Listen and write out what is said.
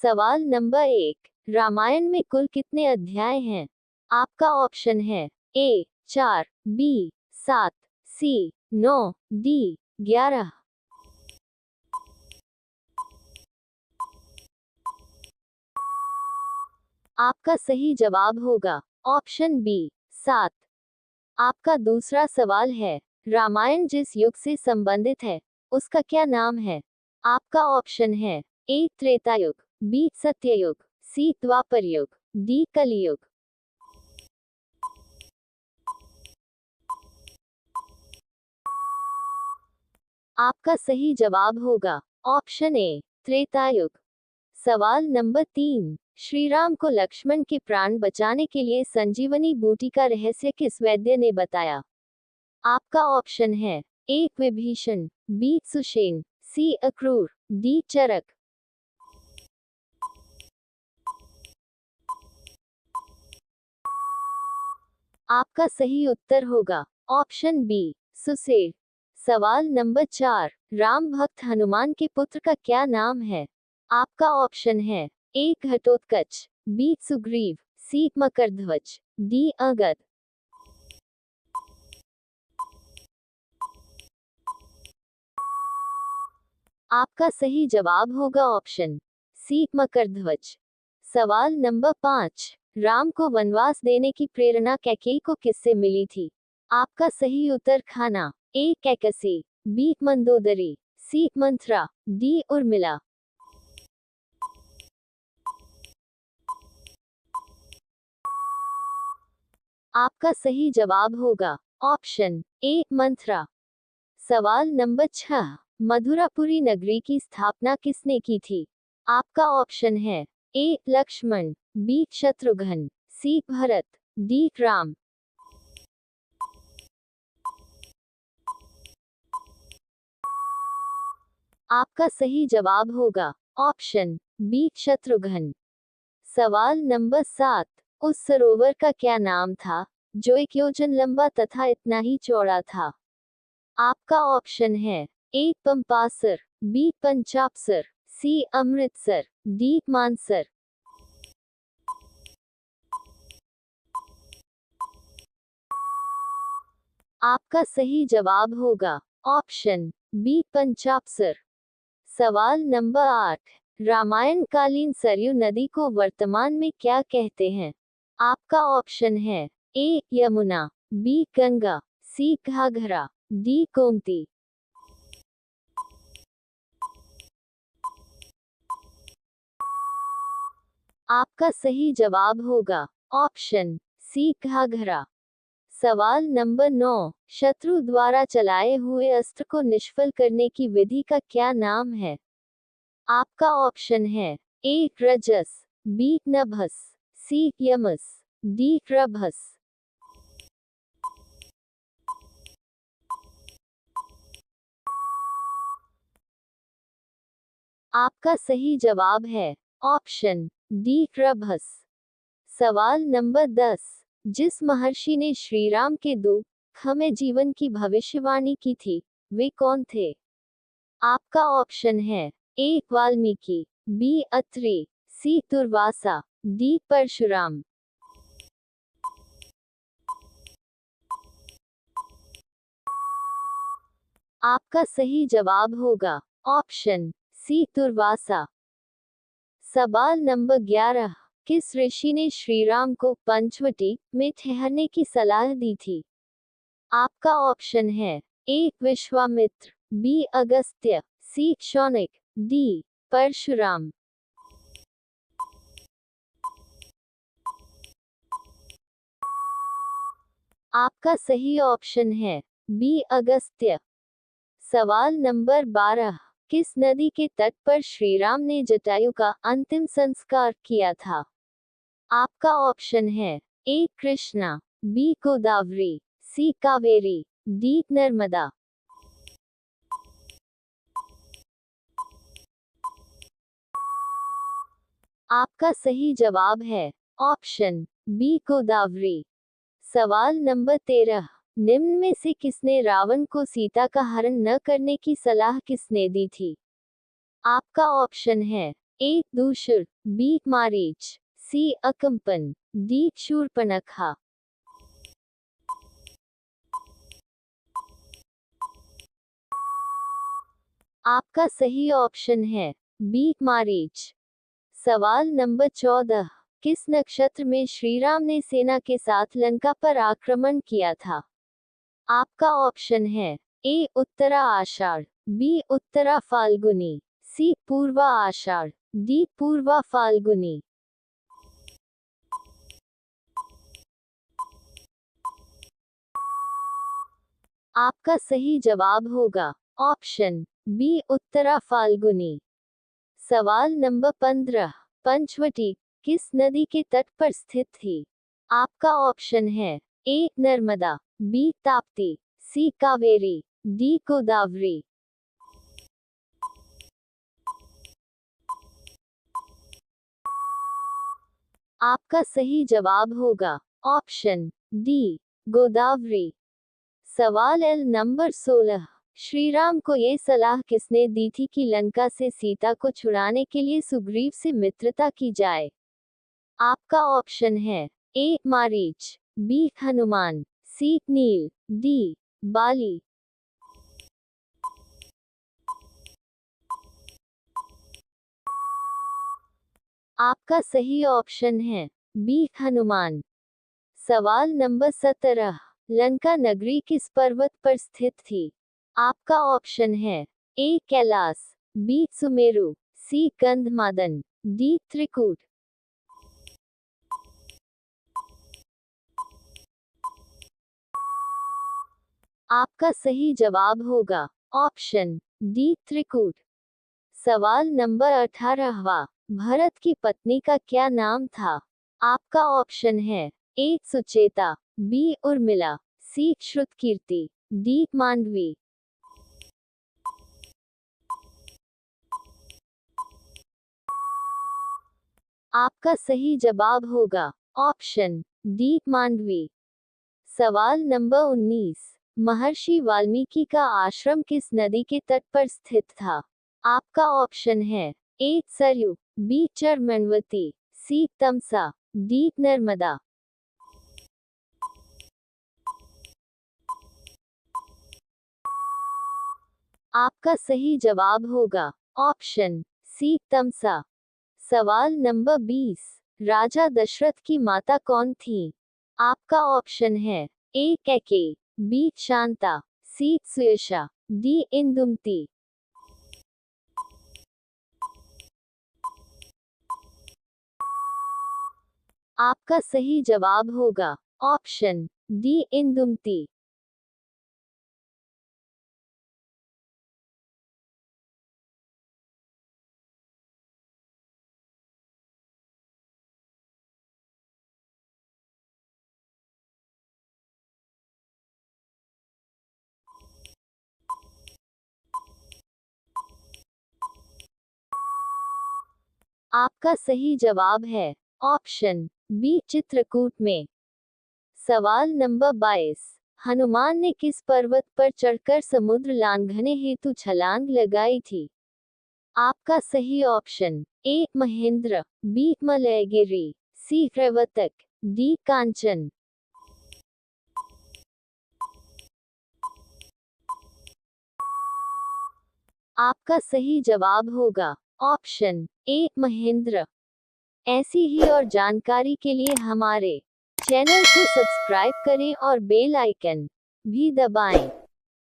सवाल नंबर 1, रामायण में कुल कितने अध्याय हैं? आपका ऑप्शन है ए 4, बी 7, सी 9, डी 11। आपका सही जवाब होगा ऑप्शन बी 7। आपका दूसरा सवाल है, रामायण जिस युग से संबंधित है उसका क्या नाम है? आपका ऑप्शन है ए त्रेता युग, बी सत्ययुग, सी द्वापर युग, डी कलयुग। आपका सही जवाब होगा ऑप्शन ए त्रेता युग। सवाल नंबर 3, श्री राम को लक्ष्मण के प्राण बचाने के लिए संजीवनी बूटी का रहस्य किस वैद्य ने बताया? आपका ऑप्शन है ए विभीषण, बी सुषेण, सी अक्रूर, डी चरक। आपका सही उत्तर होगा ऑप्शन बी सुसेण। सवाल नंबर 4, राम भक्त हनुमान के पुत्र का क्या नाम है? आपका ऑप्शन है ए घटोत्कच, बी सुग्रीव, सी मकरध्वज, डी अंगद। आपका सही जवाब होगा ऑप्शन सी मकरध्वज। सवाल नंबर 5, राम को वनवास देने की प्रेरणा कैकेयी को किससे मिली थी? आपका सही उत्तर खाना, ए कैकसी, बी मंदोदरी, सी मंथरा, डी उर्मिला। आपका सही जवाब होगा ऑप्शन ए मंथरा। सवाल नंबर 6, मधुरापुरी नगरी की स्थापना किसने की थी? आपका ऑप्शन है ए लक्ष्मण, बी शत्रुघ्न, सी भरत, डी राम। आपका सही जवाब होगा ऑप्शन बी शत्रुघ्न। सवाल नंबर 7, उस सरोवर का क्या नाम था जो 1 योजन लंबा तथा इतना ही चौड़ा था? आपका ऑप्शन है ए पंपासर, बी पंचापसर, सी अमृतसर, डी मानसर। आपका सही जवाब होगा ऑप्शन बी पंचापसर। सवाल नंबर 8, रामायण कालीन सरयू नदी को वर्तमान में क्या कहते हैं? आपका ऑप्शन है ए यमुना, बी गंगा, सी घाघरा, डी गोमती। आपका सही जवाब होगा ऑप्शन सी घाघरा। सवाल नंबर 9, शत्रु द्वारा चलाए हुए अस्त्र को निष्फल करने की विधि का क्या नाम है? आपका ऑप्शन है ए रजस, बी नभस, सी यमस, डी रभस। आपका सही जवाब है ऑप्शन डी रभस। सवाल नंबर 10, जिस महर्षि ने श्री राम के दुख में जीवन की भविष्यवाणी की थी वे कौन थे? आपका ऑप्शन है ए वाल्मीकि, बी अत्रि, सी दुर्वासा, डी परशुराम। आपका सही जवाब होगा ऑप्शन सी दुर्वासा। सवाल नंबर 11, किस ऋषि ने श्री राम को पंचवटी में ठहरने की सलाह दी थी? आपका ऑप्शन है ए विश्वामित्र, बी अगस्त्य, सी शौनक, डी परशुराम। आपका सही ऑप्शन है बी अगस्त्य। सवाल नंबर 12, किस नदी के तट पर श्री राम ने जटायु का अंतिम संस्कार किया था? आपका ऑप्शन है ए कृष्णा, बी गोदावरी, सी कावेरी, डी नर्मदा। आपका सही जवाब है ऑप्शन बी गोदावरी। सवाल नंबर 13, निम्न में से किसने रावण को सीता का हरण न करने की सलाह किसने दी थी? आपका ऑप्शन है ए दूषर, बी मारीच, सी अकंपन, डी शूर्पणखा। आपका सही ऑप्शन है बी मारीच। सवाल नंबर 14, किस नक्षत्र में श्री राम ने सेना के साथ लंका पर आक्रमण किया था? आपका ऑप्शन है ए उत्तरा आषाढ़, बी उत्तरा फाल्गुनी, सी पूर्वा आषाढ़, डी पूर्वा फाल्गुनी। आपका सही जवाब होगा ऑप्शन बी उत्तरा फाल्गुनी। सवाल नंबर 15, पंचवटी किस नदी के तट पर स्थित थी? आपका ऑप्शन है ए नर्मदा, बी ताप्ती, सी कावेरी, डी गोदावरी। आपका सही जवाब होगा ऑप्शन डी गोदावरी। सवाल एल नंबर 16, श्री राम को ये सलाह किसने दी थी कि लंका से सीता को छुड़ाने के लिए सुग्रीव से मित्रता की जाए? आपका ऑप्शन है ए मारीच, बी हनुमान, सी नील, डी बाली। आपका सही ऑप्शन है बी हनुमान। सवाल नंबर 17, लंका नगरी किस पर्वत पर स्थित थी? आपका ऑप्शन है ए कैलाश, बी सुमेरु, सी गंधमादन, डी त्रिकूट। आपका सही जवाब होगा ऑप्शन डी त्रिकूट। सवाल नंबर 18वां, भरत की पत्नी का क्या नाम था? आपका ऑप्शन है ए सुचेता, बी उर्मिला, सी श्रुतकीर्ति, डी मांडवी। आपका सही जवाब होगा ऑप्शन डी मांडवी। सवाल नंबर 19, महर्षि वाल्मीकि का आश्रम किस नदी के तट पर स्थित था? आपका ऑप्शन है ए सरयू, बी चरमनवती, सी तमसा, डी नर्मदा। आपका सही जवाब होगा ऑप्शन सी तमसा। सवाल नंबर 20, राजा दशरथ की माता कौन थी? आपका ऑप्शन है ए कैकेयी, बी शांता, सी सुयशा, डी इंदुमती। आपका सही जवाब होगा ऑप्शन डी इंदुमती। आपका सही जवाब है ऑप्शन बी चित्रकूट में। सवाल नंबर 22, हनुमान ने किस पर्वत पर चढ़कर समुद्र लांघने हेतु छलांग लगाई थी? आपका सही option A Mahendra, B Malayagiri, C Pravartak, D कांचन। आपका सही जवाब होगा ऑप्शन ए महेंद्र। ऐसी ही और जानकारी के लिए हमारे चैनल को सब्सक्राइब करें और बेल आइकन भी दबाएं।